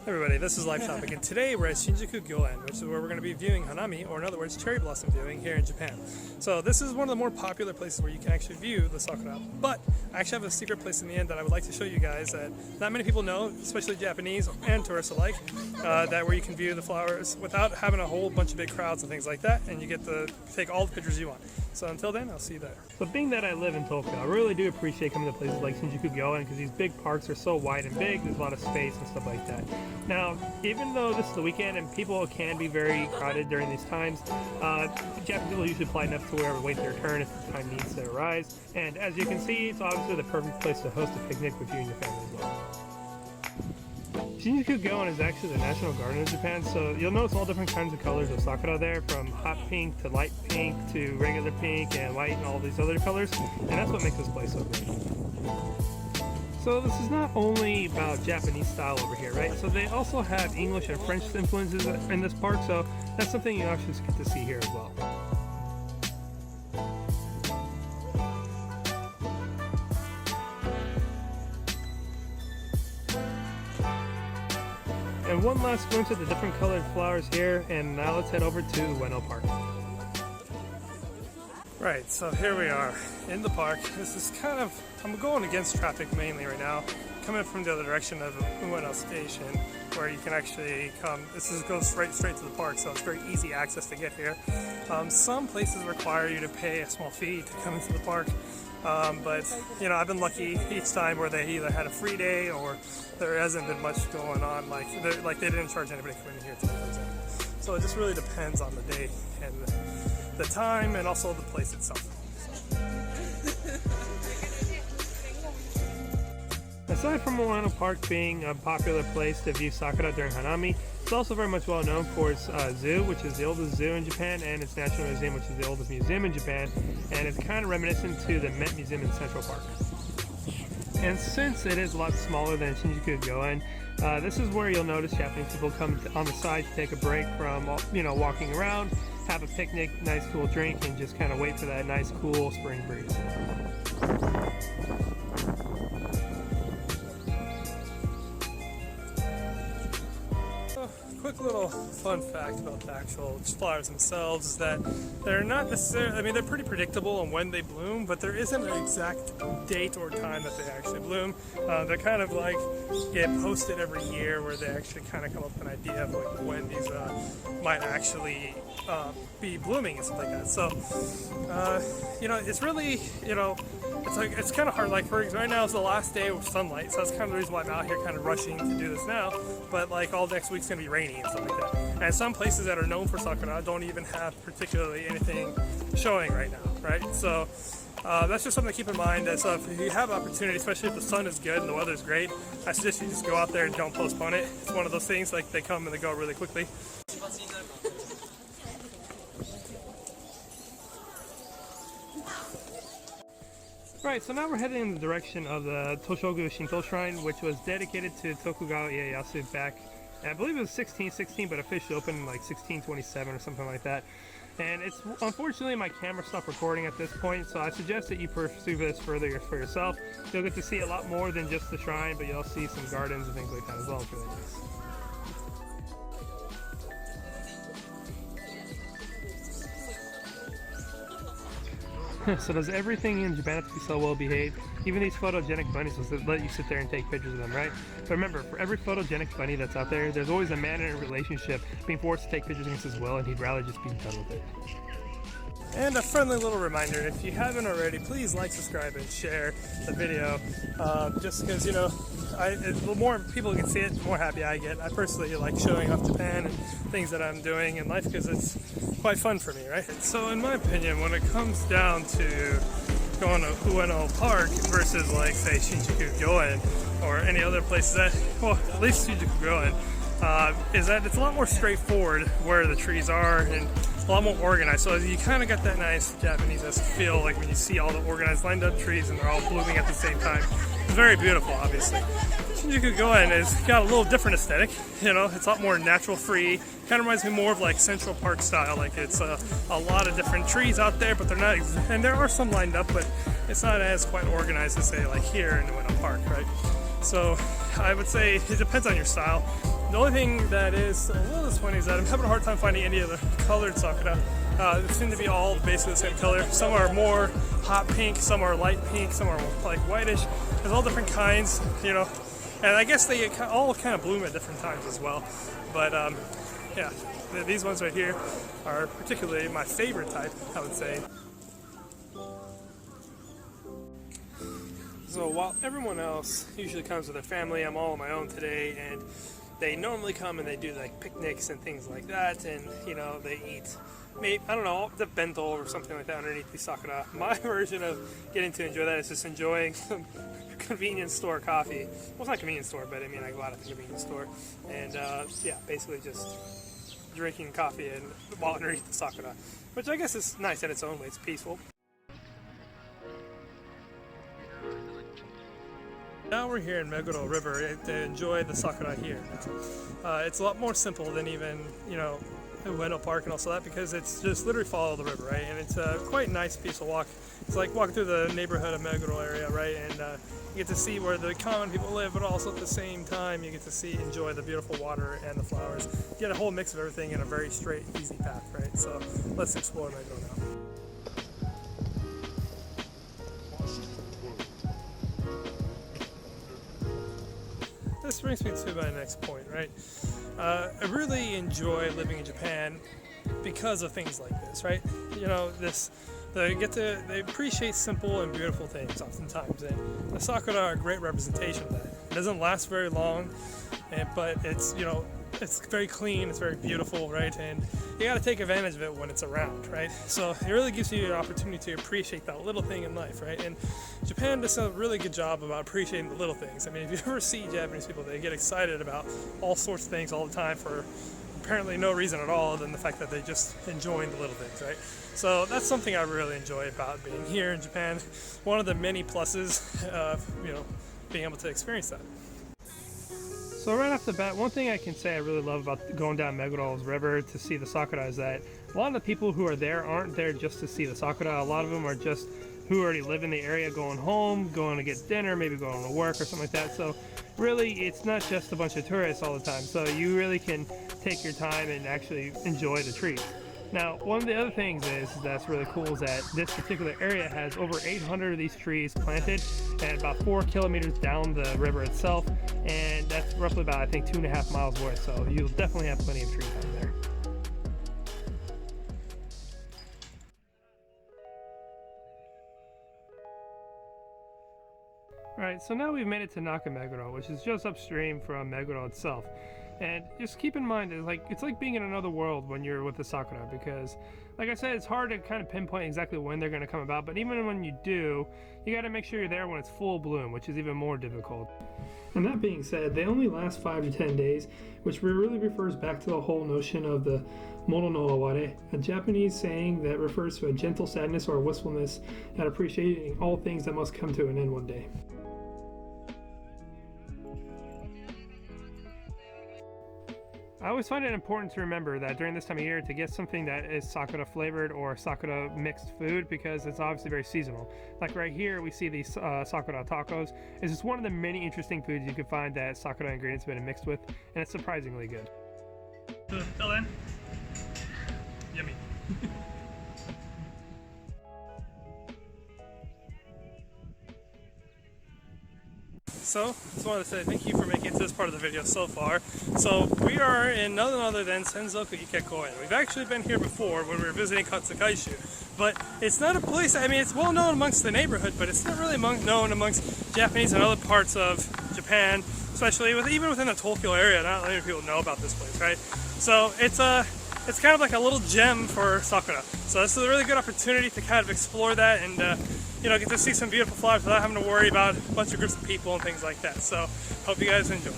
Hey everybody, this is Live Topic, and today we're at Shinjuku Gyoen, which is where we're going to be viewing Hanami, or in other words, cherry blossom viewing here in Japan. So this is one of the more popular places where you can actually view the Sakura, but I actually have a secret place in the end that I would like to show you guys that not many people know, especially Japanese and tourists alike, that where you can view the flowers without having a whole bunch of big crowds and things like that, and you get to take all the pictures you want. So until then, I'll see you there. But being that I live in Tokyo, I really do appreciate coming to places like Shinjuku Gyoen because these big parks are so wide and big, there's a lot of space and stuff like that. Now, even though this is the weekend and people can be very crowded during these times, Japanese people usually polite enough to wait their turn if the time needs to arise. And as you can see, it's obviously the perfect place to host a picnic with you and your family as well. Shinjuku Gyoen is actually the national garden of Japan, so you'll notice all different kinds of colors of sakura there, from hot pink to light pink to regular pink and white and all these other colors, and that's what makes this place so great. So this is not only about Japanese style over here, right? So they also have English and French influences in this park, so that's something you actually get to see here as well. And one last glimpse at the different colored flowers here, and now let's head over to Ueno Park. Right, so here we are in the park. This is kind of, I'm going against traffic mainly right now, coming from the other direction of Ueno Station, where you can actually come, goes straight to the park, so it's very easy access to get here. Some places require you to pay a small fee to come into the park, but you know, I've been lucky each time where they either had a free day or there hasn't been much going on, like they didn't charge anybody to come in here today, for example. So it just really depends on the day and the time and also the place itself. Aside from Ueno Park being a popular place to view sakura during Hanami, it's also very much well known for its zoo, which is the oldest zoo in Japan, and its National Museum, which is the oldest museum in Japan, and it's kind of reminiscent to the Met Museum in Central Park. And since it is a lot smaller than Shinjuku Gyoen, this is where you'll notice Japanese people come on the side to take a break from, you know, walking around, have a picnic, nice cool drink, and just kind of wait for that nice cool spring breeze. Quick little fun fact about the actual flowers themselves is that they're not necessarily, I mean, they're pretty predictable on when they bloom, but there isn't an exact date or time that they actually bloom. They're kind of like get posted every year where they actually kind of come up with an idea of like when these might actually be blooming and stuff like that. So, you know, it's really, you know, it's kind of hard. Like for example, right now is the last day with sunlight, so that's kind of the reason why I'm out here kind of rushing to do this now. But like all next week's gonna be rainy and stuff like that. And some places that are known for sakura don't even have particularly anything showing right now, right? So that's just something to keep in mind. That so if you have opportunity, especially if the sun is good and the weather's great, I suggest you just go out there and don't postpone it. It's one of those things like they come and they go really quickly. Right, so now we're heading in the direction of the Toshogu Shinto Shrine, which was dedicated to Tokugawa Ieyasu back, I believe it was 1616, but officially opened in like 1627 or something like that. And it's unfortunately my camera stopped recording at this point, so I suggest that you pursue this further for yourself. You'll get to see a lot more than just the shrine, but you'll see some gardens and things like that as well. It's really nice. So does everything in Japan have to be so well behaved? Even these photogenic bunnies will let you sit there and take pictures of them, right? But remember, for every photogenic bunny that's out there, there's always a man in a relationship being forced to take pictures against his will, and he'd rather just be done with it. And a friendly little reminder, if you haven't already, please like, subscribe, and share the video. Just because, you know, the more people can see it, the more happy I get. I personally like showing off Japan and things that I'm doing in life because it's quite fun for me, right? So in my opinion, when it comes down to going to Ueno Park versus like, say, Shinjuku Gyoen or any other places that, well, at least Shinjuku Gyoen, is that it's a lot more straightforward where the trees are and a lot more organized. So you kind of got that nice Japanese-esque feel, like when you see all the organized lined up trees and they're all blooming at the same time. It's very beautiful, obviously. Shinjuku Gyoen has got a little different aesthetic, you know, it's a lot more natural free, kind of reminds me more of like Central Park style, like it's a lot of different trees out there, but they're not, and there are some lined up, but it's not as quite organized as say like here in Ueno Park, right? So I would say it depends on your style. The only thing that is a little disappointing is that I'm having a hard time finding any of the colored sakura. They seem to be all basically the same color. Some are more hot pink, some are light pink, some are like whitish. There's all different kinds, you know, and I guess they all kind of bloom at different times as well. But yeah, these ones right here are particularly my favorite type, I would say. So while everyone else usually comes with their family, I'm all on my own today, and they normally come and they do like picnics and things like that, and you know, they eat maybe, I don't know, the bento or something like that underneath the sakura. My version of getting to enjoy that is just enjoying some convenience store coffee. Well, it's not convenience store, but I mean, I go out at the convenience store, and yeah, basically just drinking coffee and while underneath the sakura, which I guess is nice in its own way. It's peaceful. Now we're here in Meguro River to enjoy the sakura here. It's a lot more simple than even, you know, Ueno Park and also that, because it's just literally follow the river, right? And it's a quite nice, peaceful walk. It's like walking through the neighborhood of Meguro area, right? And you get to see where the common people live, but also at the same time you get to enjoy the beautiful water and the flowers. You get a whole mix of everything in a very straight, easy path, right? So let's explore Meguro now. This brings me to my next point, right? I really enjoy living in Japan because of things like this, right? You know, they appreciate simple and beautiful things oftentimes, and the sakura are a great representation of that. It doesn't last very long, but it's, you know, it's very clean, it's very beautiful, right? And you got to take advantage of it when it's around, right? So it really gives you an opportunity to appreciate that little thing in life, right? And Japan does a really good job about appreciating the little things. I mean, if you ever see Japanese people, they get excited about all sorts of things all the time for apparently no reason at all other than the fact that they just enjoying the little things, right? So that's something I really enjoy about being here in Japan. One of the many pluses of, you know, being able to experience that. So right off the bat, one thing I can say I really love about going down Meguro River to see the sakura is that a lot of the people who are there aren't there just to see the sakura. A lot of them are just who already live in the area, going home, going to get dinner, maybe going to work or something like that. So really, it's not just a bunch of tourists all the time. So you really can take your time and actually enjoy the trees. Now, one of the other things that's really cool is that this particular area has over 800 of these trees planted and about 4 kilometers down the river itself, and that's roughly about, I think, 2.5 miles away, so you'll definitely have plenty of trees out there. Alright, so now we've made it to Naka Meguro, which is just upstream from Meguro itself. And just keep in mind, it's like being in another world when you're with the sakura, because, like I said, it's hard to kind of pinpoint exactly when they're going to come about, but even when you do, you got to make sure you're there when it's full bloom, which is even more difficult. And that being said, they only last 5 to 10 days, which really refers back to the whole notion of the mono no aware, a Japanese saying that refers to a gentle sadness or wistfulness at appreciating all things that must come to an end one day. I always find it important to remember that during this time of year to get something that is sakura flavored or sakura mixed food, because it's obviously very seasonal. Like right here we see these sakura tacos. It's just one of the many interesting foods you can find that sakura ingredients have been mixed with, and it's surprisingly good. Fill in. Yummy. So, just wanted to say thank you for making it to this part of the video so far. So, we are in none other than Shinjuku Gyoen. We've actually been here before when we were visiting Katsukaishi, but it's not a place, I mean, it's well known amongst the neighborhood, but it's not really known amongst Japanese and other parts of Japan, especially even within the Tokyo area. Not many people know about this place, right? So, it's kind of like a little gem for sakura. So this is a really good opportunity to kind of explore that and you know, get to see some beautiful flowers without having to worry about a bunch of groups of people and things like that. So hope you guys enjoy.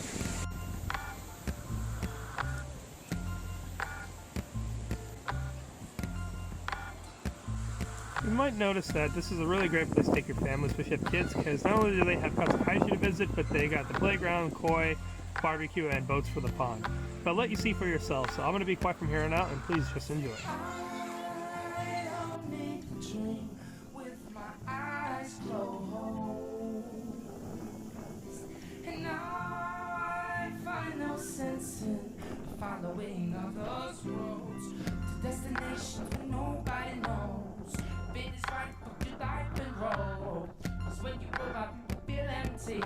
You might notice that this is a really great place to take your family, especially if kids, because not only do they have Katsukaishi to visit, but they got the playground, koi, barbecue, and boats for the pond. But I'll let you see for yourself, so I'm going to be quiet from here on out, and please just enjoy. And now I find sense in following all those roads to destinations that nobody knows. Fate is right, but your life will roll. Cause when you roll out, you feel empty.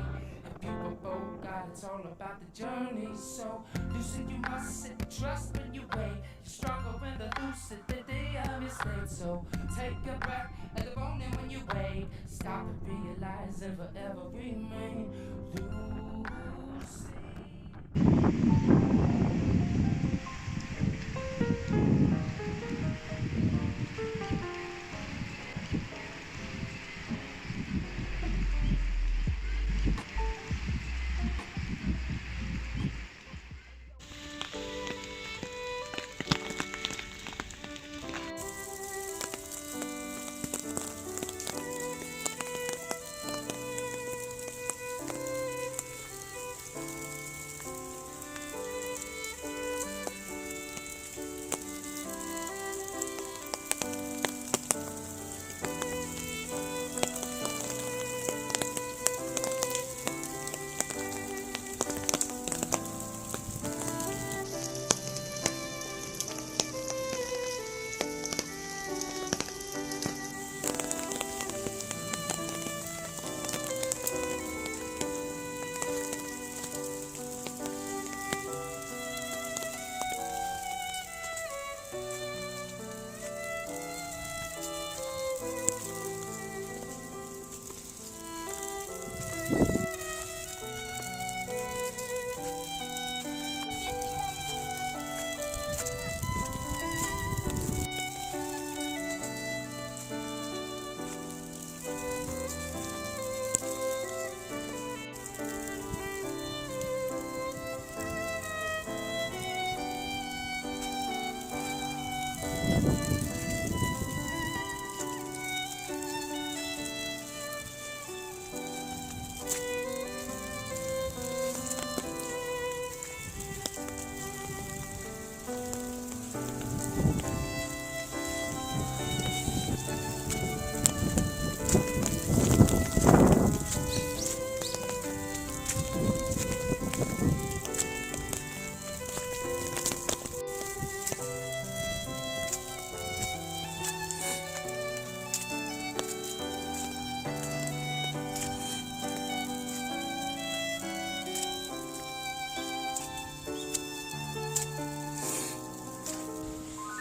If you were bold, God, it's all about the journey. So lucid, you must sit and trust when you wait. You're stronger when the lucid the day of your state. So take a breath at the moment when you wait. Stop and realize and forever remain lucid.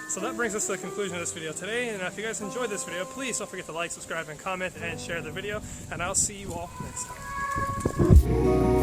So that brings us to the conclusion of this video today, and if you guys enjoyed this video, please don't forget to like, subscribe, and comment, and share the video, and I'll see you all next time.